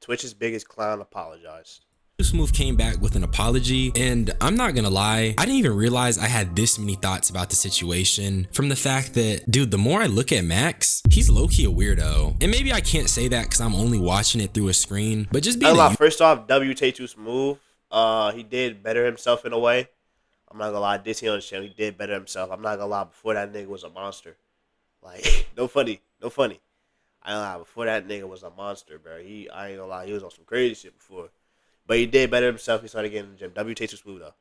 Twitch's biggest clown apologized. Tae2Smooth came back with an apology, and I'm not gonna lie, I didn't even realize I had this many thoughts about the situation from the fact that, dude, the more I look at Max, he's low-key a weirdo. And maybe I can't say that because I'm only watching it through a screen, but just being first off, Tae2Smooth, he did better himself in a way. I'm not gonna lie, I did see on the channel, he did better himself. I'm not gonna lie, before that nigga was a monster. Like, no funny. I ain't gonna lie, before that nigga was a monster, bro. I ain't gonna lie, he was on some crazy shit before. But he did better himself. He started getting in the gym. Tae2Smooth though.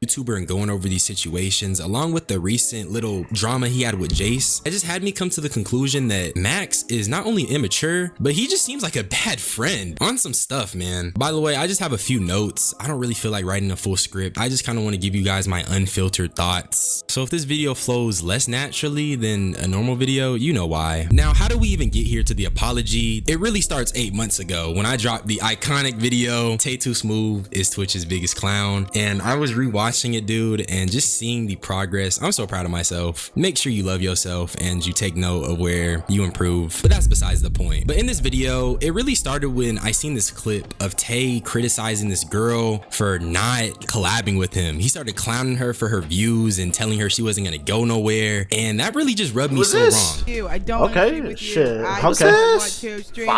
YouTuber and going over these situations, along with the recent little drama he had with Jace, it just had me come to the conclusion that Max is not only immature, but he just seems like a bad friend on some stuff, man. By the way, I just have a few notes. I don't really feel like writing a full script. I just kind of want to give you guys my unfiltered thoughts. So if this video flows less naturally than a normal video, you know why. Now, how do we even get here to the apology? It really starts 8 months ago when I dropped the iconic video, Tae2Smooth is Twitch's biggest clown, and I was rewatching it, dude, and just seeing the progress. I'm so proud of myself. Make sure you love yourself and you take note of where you improve, but that's besides the point. But in this video, it really started when I seen this clip of Tay criticizing this girl for not collabing with him. He started clowning her for her views and telling her she wasn't gonna go nowhere, and that really just rubbed me so wrong. I don't agree with you. Shit. I Okay. want to stream with you.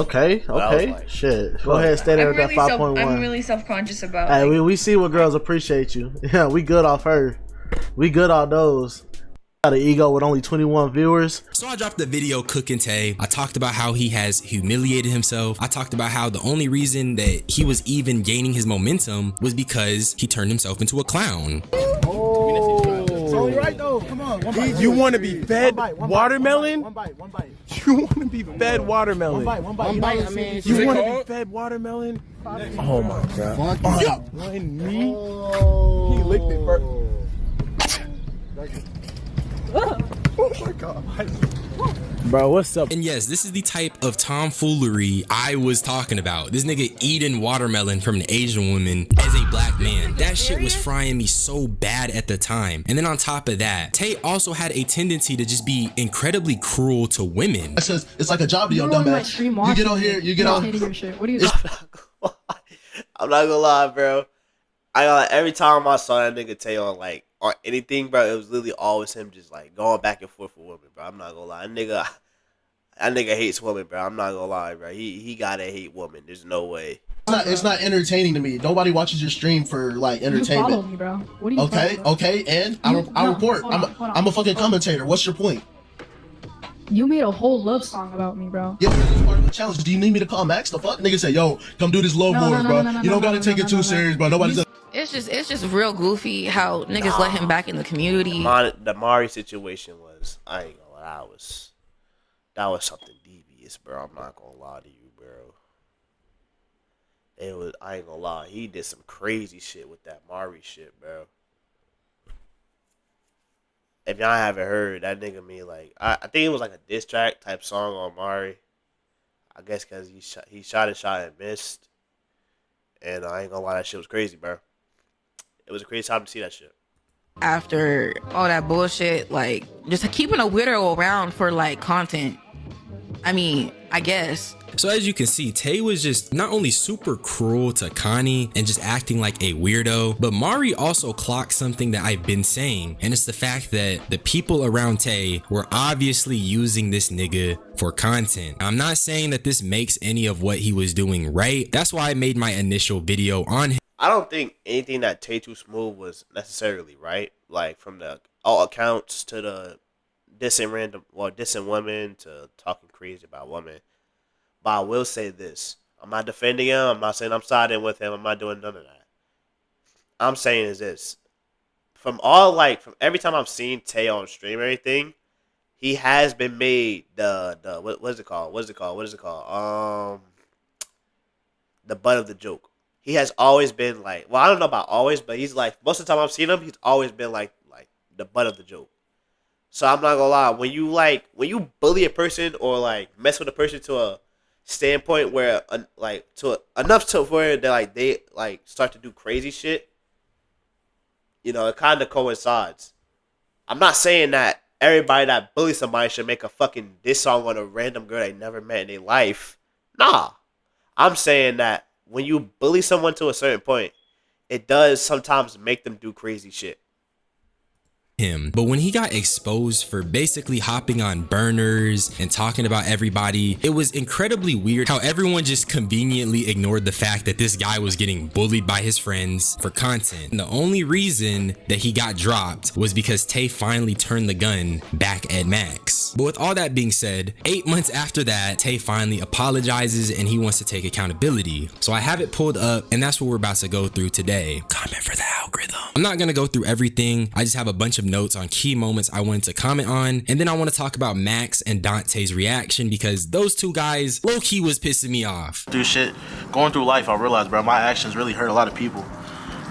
Okay. Shit. Go ahead, stay there with that 5.1. I'm really self-conscious about. Hey, we see what girls appreciate you. Yeah, we good off her. We good off those. Got an ego with only 21 viewers. So I dropped the video cooking Tay. I talked about how he has humiliated himself. I talked about how the only reason that he was even gaining his momentum was because he turned himself into a clown. So right though, come on. You want to be fed watermelon? One bite. You want to be fed watermelon? One bite. I mean, you want to be fed watermelon? Oh my god. On me? He licked it first. Oh my god. Bro, what's up? And yes, this is the type of tomfoolery I was talking about. This nigga eating watermelon from an Asian woman as a black man. That shit was frying me so bad at the time. And then on top of that, Tay also had a tendency to just be incredibly cruel to women. It's like a job to your dumb ass. You get on here, you get on. What are you I'm not gonna lie, bro. Every time I saw that nigga Tay on or anything, bro, it was literally always him just like going back and forth with women, bro. I'm not gonna lie, that nigga hates women, bro. I'm not gonna lie, bro. He gotta hate women. There's no way. It's not entertaining to me. Nobody watches your stream for like entertainment. You follow me, bro. What do you okay, and I report. I'm a fucking commentator. What's your point? You made a whole love song about me, bro. Yeah, it's part of the challenge. Do you need me to call Max? The fuck, nigga say, yo, come do this love wars, bro. You don't gotta take it too serious, bro. Nobody's. It's just real goofy how niggas let him back in the community. The Mari situation was, I ain't gonna lie, that was something devious, bro. I'm not gonna lie to you, bro. I ain't gonna lie, he did some crazy shit with that Mari shit, bro. If y'all haven't heard, that nigga made I think it was like a diss track type song on Mari. I guess because he shot and missed. And I ain't gonna lie, that shit was crazy, bro. It was a crazy time to see that shit. After all that bullshit, just keeping a weirdo around for content. I mean, I guess. So as you can see, Tay was just not only super cruel to Connie and just acting like a weirdo, but Mari also clocked something that I've been saying, and it's the fact that the people around Tay were obviously using this nigga for content. I'm not saying that this makes any of what he was doing right. That's why I made my initial video on him. I don't think anything that Tae2Smooth was necessarily right, from the all accounts to the dissing women to talking crazy about women. But I will say this. I'm not defending him. I'm not saying I'm siding with him. I'm not doing none of that. I'm saying is this. From every time I've seen Tay on stream and everything, he has been made what is it called? The butt of the joke. He has always been I don't know about always, but he's most of the time I've seen him, he's always been like the butt of the joke. So I'm not gonna lie, when you bully a person or mess with a person to a standpoint where enough to where they start to do crazy shit, it kind of coincides. I'm not saying that everybody that bullies somebody should make a fucking diss song on a random girl they never met in their life. Nah. I'm saying that when you bully someone to a certain point, it does sometimes make them do crazy shit. Him. But when he got exposed for basically hopping on burners and talking about everybody, it was incredibly weird how everyone just conveniently ignored the fact that this guy was getting bullied by his friends for content. And the only reason that he got dropped was because Tay finally turned the gun back at Max. But with all that being said, 8 months after that, Tay finally apologizes and he wants to take accountability. So I have it pulled up and that's what we're about to go through today. Comment for the algorithm. I'm not gonna go through everything. I just have a bunch of notes on key moments I wanted to comment on, and then I want to talk about Max and Dante's reaction because those two guys low-key was pissing me off. Through shit, going through life, I realized, bro, my actions really hurt a lot of people,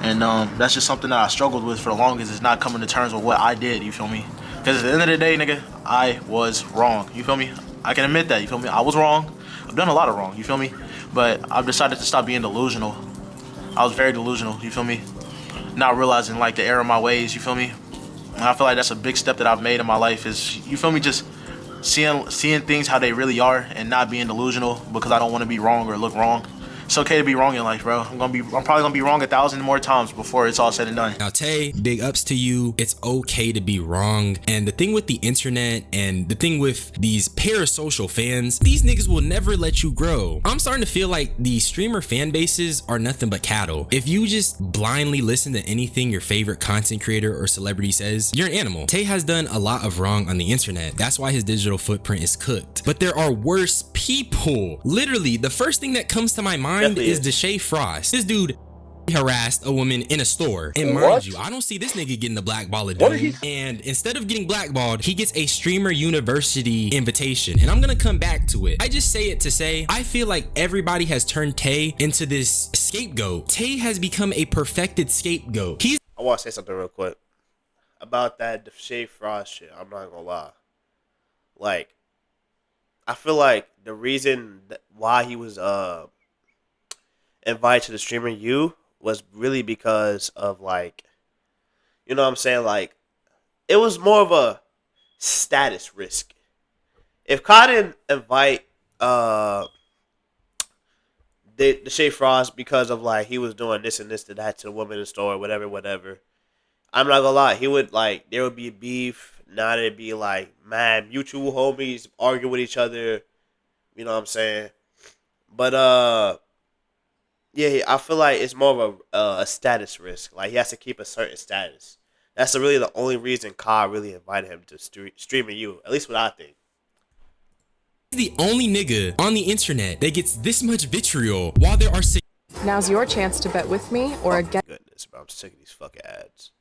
and that's just something that I struggled with for the longest, is not coming to terms with what I did, you feel me? Because at the end of the day, nigga, I was wrong, you feel me? I can admit that, you feel me? I was wrong. I've done a lot of wrong, you feel me? But I've decided to stop being delusional. I was very delusional, you feel me? Not realizing like the error of my ways, you feel me? And I feel like that's a big step that I've made in my life, is, you feel me, just seeing things how they really are and not being delusional because I don't want to be wrong or look wrong. It's okay to be wrong in life, bro. I'm probably gonna be wrong 1,000 more times before it's all said and done. Now, Tay, big ups to you. It's okay to be wrong. And the thing with the internet and the thing with these parasocial fans, these niggas will never let you grow. I'm starting to feel like the streamer fan bases are nothing but cattle. If you just blindly listen to anything your favorite content creator or celebrity says, you're an animal. Tay has done a lot of wrong on the internet. That's why his digital footprint is cooked. But there are worse people. Literally, the first thing that comes to my mind is Deshae Frost. This dude harassed a woman in a store, and mind you, I don't see this nigga getting the black ball of doom. And instead of getting blackballed, he gets a streamer university invitation, and I'm gonna come back to it. I just say it to say I feel like everybody has turned Tay into this scapegoat. Tay has become a perfected scapegoat. I want to say something real quick about that Deshae Frost shit. I'm not gonna lie, like, I feel like the reason why he was invited to the streamer U was really because of, like, you know what I'm saying, like, it was more of a status risk. If Kai didn't invite the Shea Frost because of, like, he was doing this and this to that to the woman in the store, whatever, I'm not gonna lie, he would, like, there would be beef. Now there'd be, like, man, mutual homies arguing with each other, you know what I'm saying? But yeah, I feel like it's more of a status risk. Like, he has to keep a certain status. That's really the only reason Kai really invited him to streaming you. At least what I think. He's the only nigga on the internet that gets this much vitriol while there are Now's your chance to bet with me or against. Goodness, bro, I'm sick of these fucking ads.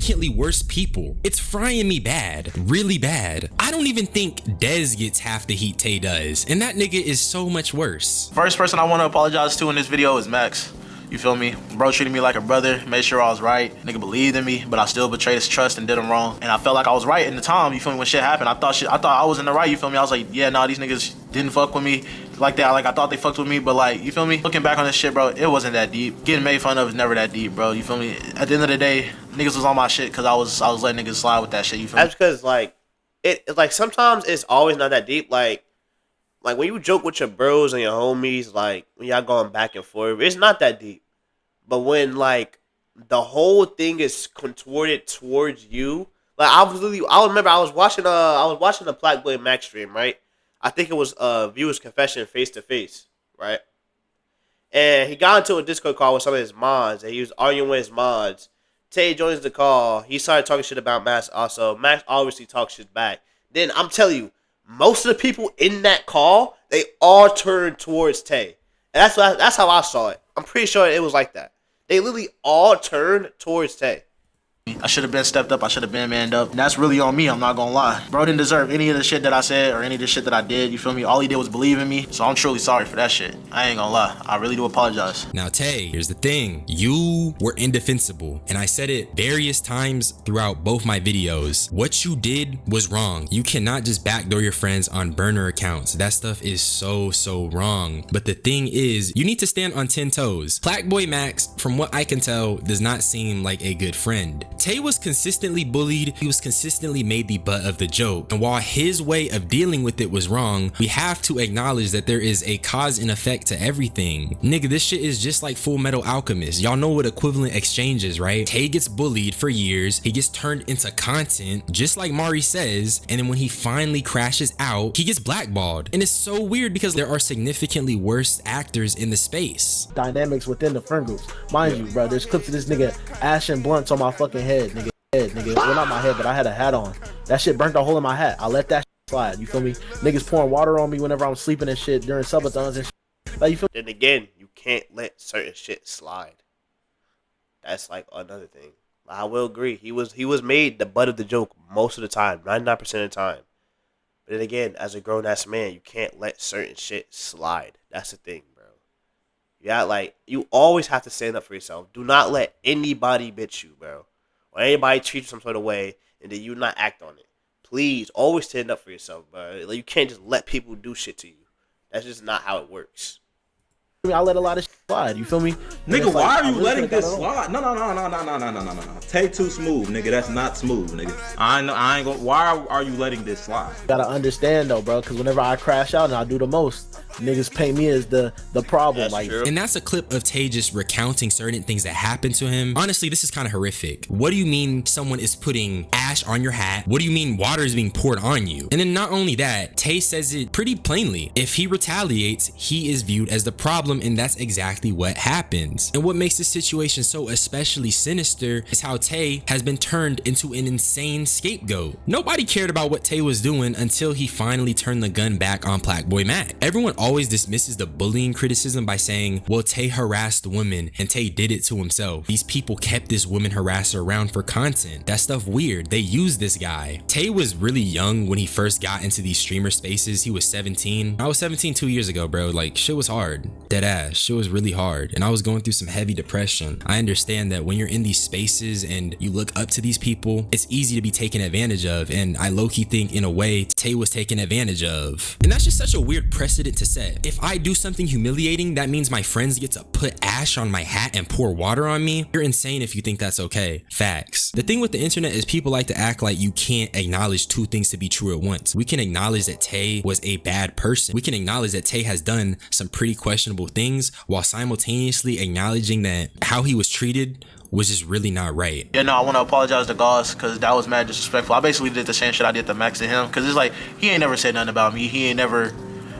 significantly worse people. It's frying me bad, really bad. I don't even think Dez gets half the heat Tay does, and that nigga is so much worse. First person I want to apologize to in this video is Max. You feel me? Bro treated me like a brother, made sure I was right. Nigga believed in me, but I still betrayed his trust and did him wrong. And I felt like I was right in the time, you feel me, when shit happened. I thought I was in the right, you feel me? I was like, yeah, nah, these niggas didn't fuck with me like that. Like, I thought they fucked with me, but like, you feel me? Looking back on this shit, bro, it wasn't that deep. Getting made fun of is never that deep, bro. You feel me? At the end of the day, niggas was on my shit because I was letting niggas slide with that shit, you feel me? That's because, like, like, sometimes it's always not that deep. Like when you joke with your bros and your homies, like, when y'all going back and forth, it's not that deep. But when, like, the whole thing is contorted towards you, like, I remember I was watching a Black Boy Max stream, right? I think it was Viewer's Confession face to face, right? And he got into a Discord call with some of his mods, and he was arguing with his mods. Tay joins the call. He started talking shit about Max also. Max obviously talks shit back. Then, I'm telling you, most of the people in that call, they all turned towards Tay. And that's how I saw it. I'm pretty sure it was like that. They literally all turned towards Tay. I should have been stepped up. I should have been manned up. And that's really on me. I'm not gonna lie. Bro didn't deserve any of the shit that I said or any of the shit that I did. You feel me? All he did was believe in me. So I'm truly sorry for that shit. I ain't gonna lie. I really do apologize. Now, Tay, here's the thing. You were indefensible. And I said it various times throughout both my videos. What you did was wrong. You cannot just backdoor your friends on burner accounts. That stuff is so wrong. But the thing is, you need to stand on 10 toes. Black Boy Max, from what I can tell, does not seem like a good friend. Tay was consistently bullied, he was consistently made the butt of the joke, and while his way of dealing with it was wrong, we have to acknowledge that there is a cause and effect to everything. Nigga, this shit is just like Full Metal Alchemist. Y'all know what equivalent exchange is, right? Tay gets bullied for years, he gets turned into content, just like Mari says, and then when he finally crashes out, he gets blackballed. And it's so weird because there are significantly worse actors in the space. Dynamics within the friend groups. Mind you, bro, there's clips of this nigga ashing blunts on my fucking head, nigga. Well, not my head, but I had a hat on. That shit burnt a hole in my hat. I let that shit slide, you feel me? Niggas pouring water on me whenever I'm sleeping and shit during subathons and shit. Like, you feel me? Then again, you can't let certain shit slide. That's like another thing. I will agree. He was made the butt of the joke most of the time, 99% of the time. But then again, as a grown ass man, you can't let certain shit slide. That's the thing, bro. Yeah, like you always have to stand up for yourself. Do not let anybody bitch you, bro, or anybody treat you some sort of way, and then you not act on it. Please, always stand up for yourself, bro. Like, you can't just let people do shit to you. That's just not how it works. I let a lot of shit slide, you feel me? Nigga, why are you letting this slide? No. Tae2Smooth, nigga. That's not smooth, nigga. I ain't gonna. Why are you letting this slide? You gotta understand though, bro, because whenever I crash out and I do the most, niggas pay me as the problem. That's like true. And that's a clip of Tay just recounting certain things that happened to him. Honestly, this is kind of horrific. What do you mean someone is putting ash on your hat? What do you mean water is being poured on you? And then not only that, Tay says it pretty plainly. If he retaliates, he is viewed as the problem, and that's exactly what happens. And what makes this situation so especially sinister is how Tay has been turned into an insane scapegoat. Nobody cared about what Tay was doing until he finally turned the gun back on Blackboy Mac. Everyone always dismisses the bullying criticism by saying, well, Tay harassed the woman and Tay did it to himself. These people kept this woman harasser around for content. That stuff weird. They used this guy. Tay was really young when he first got into these streamer spaces. He was 17. I was 17 2 years ago, bro. Like, shit was hard. Dead ass. Shit was really hard. And I was going through some heavy depression. I understand that when you're in these spaces and you look up to these people, it's easy to be taken advantage of. And I low-key think in a way Tay was taken advantage of. And that's just such a weird precedent to set. If I do something humiliating, that means my friends get to put ash on my hat and pour water on me. You're insane if you think that's okay. Facts. The thing with the internet is people like to act like you can't acknowledge two things to be true at once. We can acknowledge that Tay was a bad person. We can acknowledge that Tay has done some pretty questionable things while simultaneously acknowledging that how he was treated was just really not right. Yeah, no, I want to apologize to Gauss because that was mad disrespectful. I basically did the same shit I did to Max to him because it's like he ain't never said nothing about me. He ain't never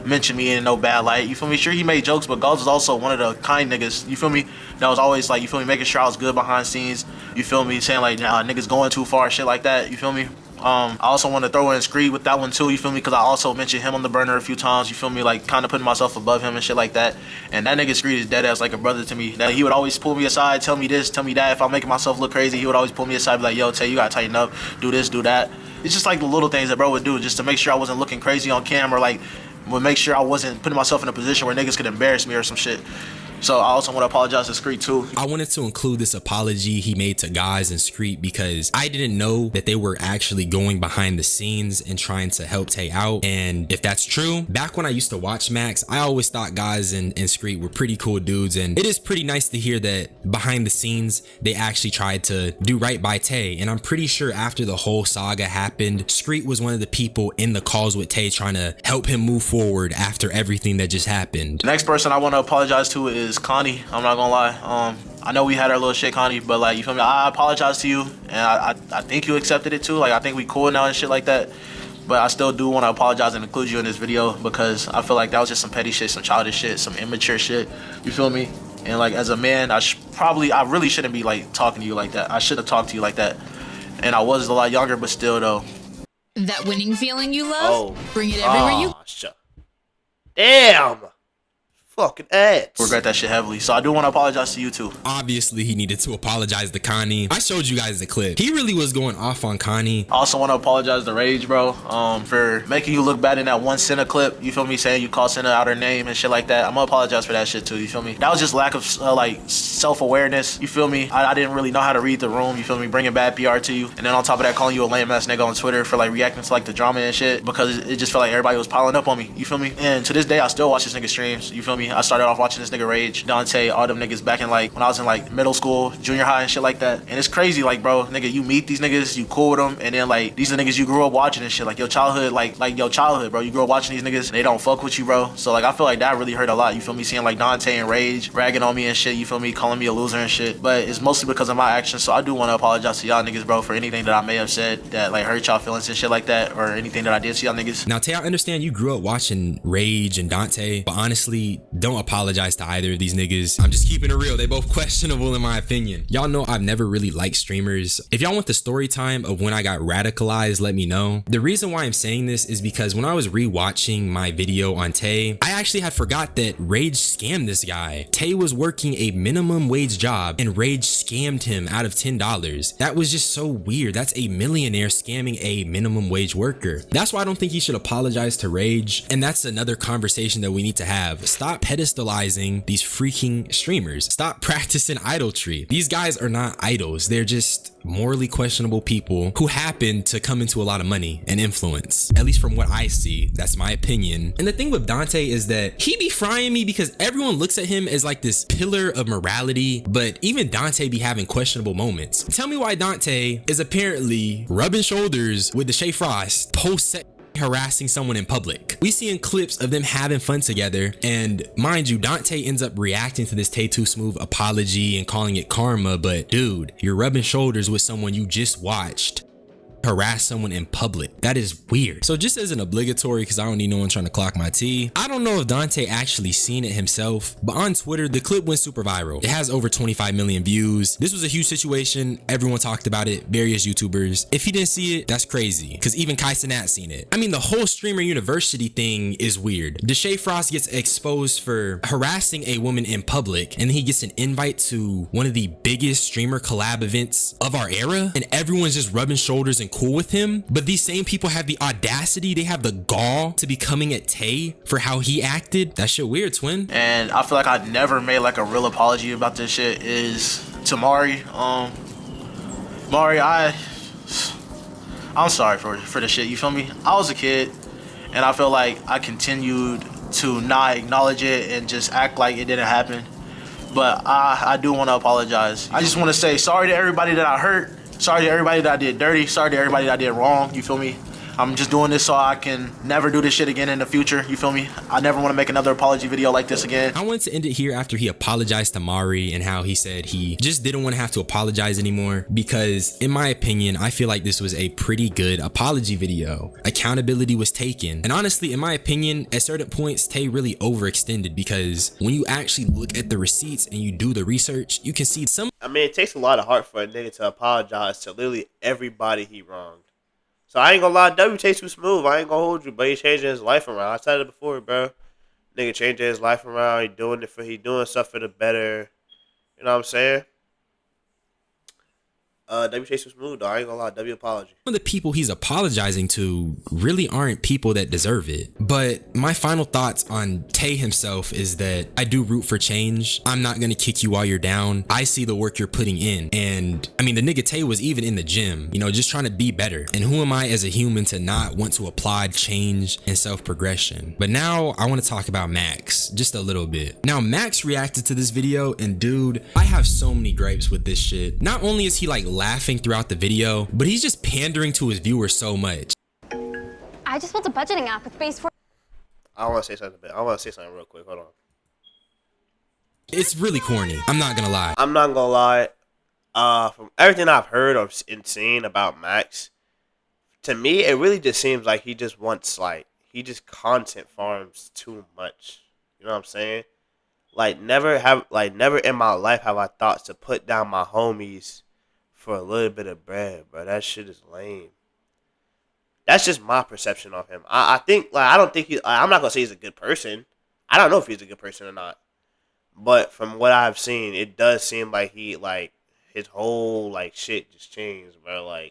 mentioned me in no bad light. You feel me? Sure, he made jokes, but Gauss was also one of the kind niggas. You feel me? That was always like, you feel me, making sure I was good behind scenes. You feel me? Saying like, nah, niggas going too far, shit like that. You feel me? I also want to throw in Screed with that one too, you feel me, because I also mentioned him on the burner a few times, you feel me, like kind of putting myself above him and shit like that. And that nigga Screed is dead ass like a brother to me. That he would always pull me aside, tell me this, tell me that. If I'm making myself look crazy, he would always pull me aside, be like, yo, Tay, you gotta tighten up, do this, do that. It's just like the little things that bro would do just to make sure I wasn't looking crazy on camera, like would make sure I wasn't putting myself in a position where niggas could embarrass me or some shit. So I also want to apologize to Screet too. I wanted to include this apology he made to Guys and Screet because I didn't know that they were actually going behind the scenes and trying to help Tay out. And if that's true, back when I used to watch Max, I always thought Guys and Screet were pretty cool dudes. And it is pretty nice to hear that behind the scenes, they actually tried to do right by Tay. And I'm pretty sure after the whole saga happened, Screet was one of the people in the calls with Tay trying to help him move forward after everything that just happened. The next person I want to apologize to is Connie. I'm not gonna lie. I know we had our little shit, Connie, but like, you feel me? I apologize to you, and I think you accepted it too. Like, I think we cool now and shit like that. But I still do want to apologize and include you in this video because I feel like that was just some petty shit, some childish shit, some immature shit. You feel me? And like, as a man, I really shouldn't be like talking to you like that. I should have talked to you like that. And I was a lot younger, but still though. That winning feeling you love? Bring it everywhere you. Damn. Fucking ass. Regret that shit heavily. So I do want to apologize to you too. Obviously, he needed to apologize to Connie. I showed you guys the clip. He really was going off on Connie. I also want to apologize to Rage, bro, for making you look bad in that one Senna clip. You feel me? Saying you called Senna out her name and shit like that. I'm gonna apologize for that shit too. You feel me? That was just lack of like self-awareness. You feel me? I didn't really know how to read the room. You feel me? Bringing bad PR to you, and then on top of that, calling you a lame ass nigga on Twitter for like reacting to like the drama and shit because it just felt like everybody was piling up on me. You feel me? And to this day, I still watch this nigga streams. You feel me? me? I started off watching this nigga Rage, Dante, all them niggas back in like when I was in like middle school, junior high and shit like that. And it's crazy, like bro, nigga, you meet these niggas, you cool with them, and then like these are the niggas you grew up watching and shit, like your childhood, like your childhood, bro. You grew up watching these niggas, and they don't fuck with you, bro. So like I feel like that really hurt a lot. You feel me? Seeing like Dante and Rage ragging on me and shit. You feel me? Calling me a loser and shit. But it's mostly because of my actions. So I do want to apologize to y'all niggas, bro, for anything that I may have said that like hurt y'all feelings and shit like that, or anything that I did to y'all niggas. Now, Tay, I understand you grew up watching Rage and Dante, but honestly, don't apologize to either of these niggas. I'm just keeping it real. They both questionable in my opinion. Y'all know I've never really liked streamers. If y'all want the story time of when I got radicalized, let me know. The reason why I'm saying this is because when I was rewatching my video on Tay, I actually had forgot that Rage scammed this guy. Tay was working a minimum wage job and Rage scammed him out of $10. That was just so weird. That's a millionaire scamming a minimum wage worker. That's why I don't think he should apologize to Rage. And that's another conversation that we need to have. Stop pedestalizing these freaking streamers. Stop practicing idolatry. These guys are not idols. They're just morally questionable people who happen to come into a lot of money and influence. At least from what I see, that's my opinion. And the thing with Dante is that he be frying me because everyone looks at him as like this pillar of morality, but even Dante be having questionable moments. Tell me why Dante is apparently rubbing shoulders with the Shay Frost post-sex harassing someone in public. We see in clips of them having fun together, and mind you, Dante ends up reacting to this Tae2Smooth apology and calling it karma, but dude, you're rubbing shoulders with someone you just watched harass someone in public. That is weird. So just as an obligatory, because I don't need no one trying to clock my tea, I don't know if Dante actually seen it himself, but on Twitter, the clip went super viral. It has over 25 million views. This was a huge situation. Everyone talked about it, various YouTubers. If he didn't see it, that's crazy, because even Kai Cenat seen it. I mean, the whole streamer university thing is weird. Deshae Frost gets exposed for harassing a woman in public, and then he gets an invite to one of the biggest streamer collab events of our era, and everyone's just rubbing shoulders and cool with him. But these same people have the audacity, they have the gall to be coming at Tay for how he acted. That shit weird, twin. And I feel like I never made like a real apology about this shit is to Mari. Mari, I'm sorry for the shit, you feel me? I was a kid and I feel like I continued to not acknowledge it and just act like it didn't happen. But I do want to apologize. I just want to say sorry to everybody that I hurt. Sorry to everybody that I did dirty. Sorry to everybody that I did wrong. You feel me? I'm just doing this so I can never do this shit again in the future. You feel me? I never want to make another apology video like this again. I wanted to end it here after he apologized to Mari and how he said he just didn't want to have to apologize anymore, because in my opinion, I feel like this was a pretty good apology video. Accountability was taken. And honestly, in my opinion, at certain points, Tay really overextended, because when you actually look at the receipts and you do the research, you can see some. I mean, it takes a lot of heart for a nigga to apologize to literally everybody he wronged. So I ain't gonna lie, Tae2Smooth, I ain't gonna hold you, but he changing his life around. I said it before, bro. Nigga changing his life around. He doing stuff for the better. You know what I'm saying? Tae2Smooth, though. I ain't gonna lie, apology. Some of the people he's apologizing to really aren't people that deserve it. But my final thoughts on Tay himself is that I do root for change. I'm not gonna kick you while you're down. I see the work you're putting in. And I mean, the nigga Tay was even in the gym, you know, just trying to be better. And who am I as a human to not want to applaud change and self-progression? But now I want to talk about Max just a little bit. Now, Max reacted to this video, and dude, I have so many gripes with this shit. Not only is he like laughing throughout the video, but he's just pandering to his viewers so much. I just built a budgeting app with base for. I want to say something real quick. Hold on. It's really corny. I'm not gonna lie. I'm not gonna lie. From everything I've heard or seen about Max, to me, it really just seems like he just wants he just content farms too much. You know what I'm saying? Never in my life have I thought to put down my homies for a little bit of bread, bro. That shit is lame. That's just my perception of him. I think I don't think I'm not gonna say he's a good person. I don't know if he's a good person or not. But from what I've seen, it does seem like his whole shit just changed, bro.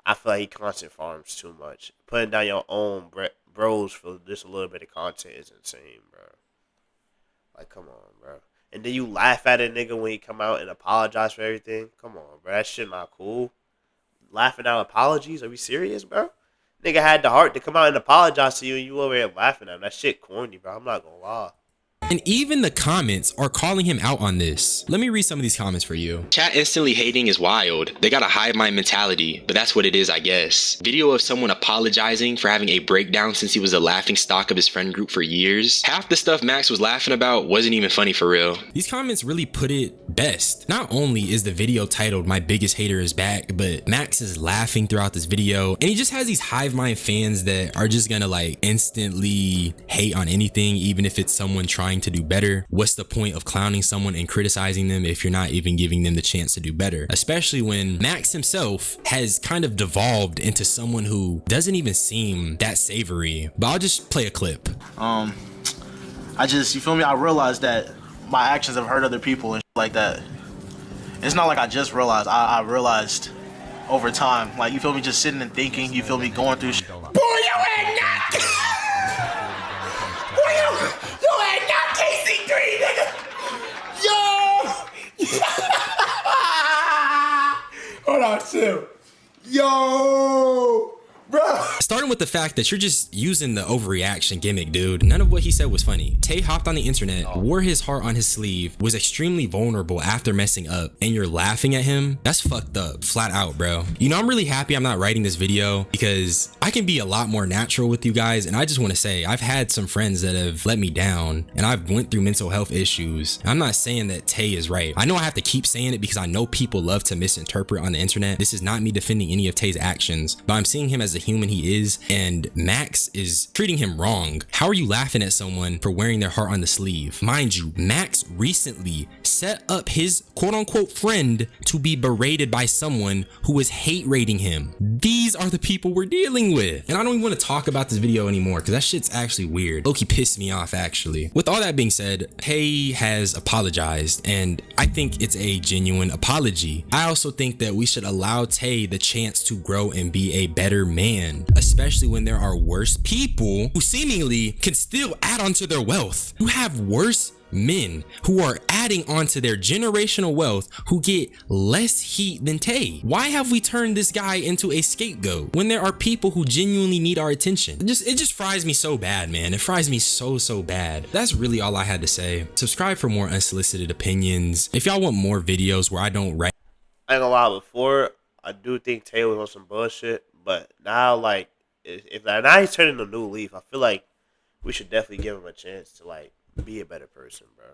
I feel like he content farms too much. Putting down your own bros for just a little bit of content is insane, bro. Come on, bro. And then you laugh at a nigga when he come out and apologize for everything. Come on, bro. That shit not cool. Laughing at apologies? Are we serious, bro? Nigga had the heart to come out and apologize to you, and you over here laughing at him. That shit corny, bro. I'm not gonna lie. And even the comments are calling him out on this. Let me read some of these comments for you. Chat instantly hating is wild. They got a hive mind mentality, but that's what it is, I guess. Video of someone apologizing for having a breakdown since he was a laughing stock of his friend group for years. Half the stuff Max was laughing about wasn't even funny for real. These comments really put it best. Not only is the video titled "My Biggest Hater is Back," but Max is laughing throughout this video, and he just has these hive mind fans that are just gonna like instantly hate on anything, even if it's someone trying to do better. What's the point of clowning someone and criticizing them if you're not even giving them the chance to do better? Especially when Max himself has kind of devolved into someone who doesn't even seem that savory. But I'll just play a clip. You feel me? I realized that my actions have hurt other people and shit like that. It's not like I just realized. I realized over time. Like, you feel me? Just sitting and thinking. You feel me? Going through shit. Boy, you ain't not. Boy, you ain't not KC3, nigga. Yo. Hold on, chill. Yo, bro. Starting with the fact that you're just using the overreaction gimmick, dude. None of what he said was funny. Tay hopped on the internet, wore his heart on his sleeve, was extremely vulnerable after messing up, and you're laughing at him? That's fucked up, flat out, bro. You know, I'm really happy I'm not writing this video because I can be a lot more natural with you guys, and I just want to say I've had some friends that have let me down, and I've went through mental health issues. I'm not saying that Tay is right. I know I have to keep saying it because I know people love to misinterpret on the internet. This is not me defending any of Tay's actions, but I'm seeing him as the human he is, and Max is treating him wrong. How are you laughing at someone for wearing their heart on the sleeve? Mind you, Max recently set up his quote-unquote friend to be berated by someone who is hate rating him. These are the people we're dealing with. And I don't even want to talk about this video anymore because that shit's actually weird. Loki pissed me off, actually. With all that being said, Tay has apologized, and I think it's a genuine apology. I also think that we should allow Tay the chance to grow and be a better man, especially when there are worse people who seemingly can still add on to their wealth. You have worse men who are adding on to their generational wealth who get less heat than Tay. Why have we turned this guy into a scapegoat when there are people who genuinely need our attention? It just fries me so bad, man. It fries me so bad. That's really all I had to say. Subscribe for more unsolicited opinions. If y'all want more videos where I don't write. I ain't gonna lie, before I do think Tay was on some bullshit, but now like if now he's turning a new leaf, I feel like we should definitely give him a chance to like be a better person, bro.